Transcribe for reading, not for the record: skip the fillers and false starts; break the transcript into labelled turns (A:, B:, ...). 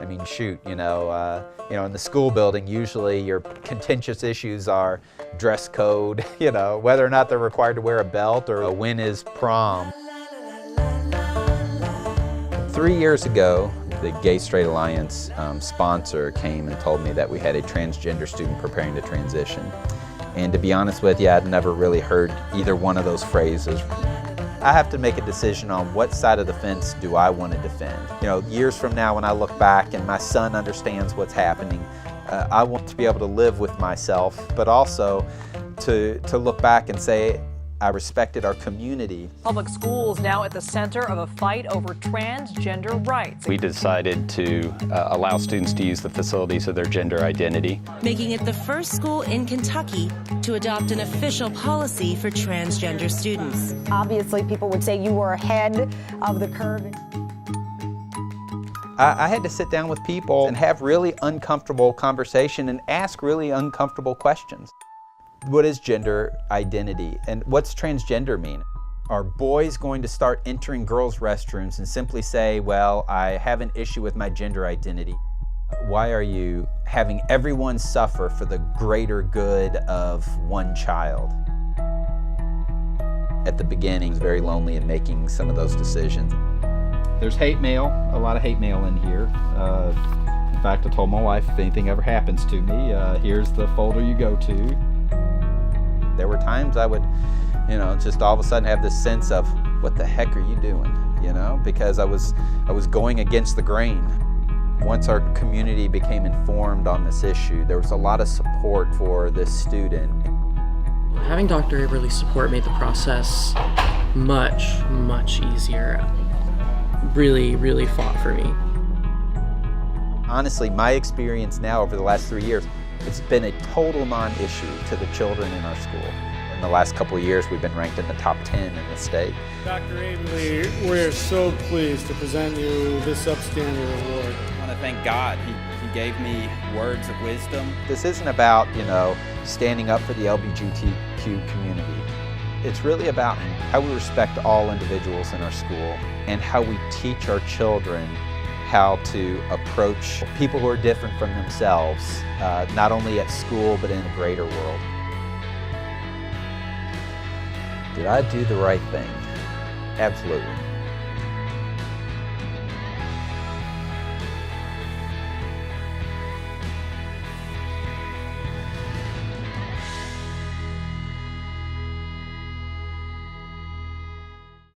A: I mean, shoot, in the school building, usually your contentious issues are dress code, whether or not they're required to wear a belt or when is prom. 3 years ago, the Gay Straight Alliance sponsor came and told me that we had a transgender student preparing to transition. And to be honest with you, I'd never really heard either one of those phrases. I have to make a decision on what side of the fence do I want to defend. Years from now when I look back and my son understands what's happening, I want to be able to live with myself, but also to look back and say, I respected our community.
B: Public schools now at the center of a fight over transgender rights.
C: We decided to allow students to use the facilities of their gender identity.
D: Making it the first school in Kentucky to adopt an official policy for transgender students.
E: Obviously, people would say you were ahead of the curve.
A: I had to sit down with people and have really uncomfortable conversation and ask really uncomfortable questions. What is gender identity and what's transgender mean? Are boys going to start entering girls' restrooms and simply say, well, I have an issue with my gender identity? Why are you having everyone suffer for the greater good of one child? At the beginning, I was very lonely in making some of those decisions. There's hate mail, a lot of hate mail in here. In fact, I told my wife, if anything ever happens to me, here's the folder you go to. There were times I would, just all of a sudden have this sense of, what the heck are you doing? Because I was going against the grain. Once our community became informed on this issue, there was a lot of support for this student.
F: Having Dr. Aberli's support made the process much, much easier. Really, really fought for me.
A: Honestly, my experience now over the last 3 years, it's been a total non-issue to the children in our school. In the last couple of years, we've been ranked in the top 10 in the state.
G: Dr. Aberli, we're so pleased to present you this upstanding award.
H: I want to thank God. He gave me words of wisdom.
A: This isn't about, standing up for the LGBTQ community. It's really about how we respect all individuals in our school and how we teach our children how to approach people who are different from themselves, not only at school, but in the greater world. Did I do the right thing? Absolutely.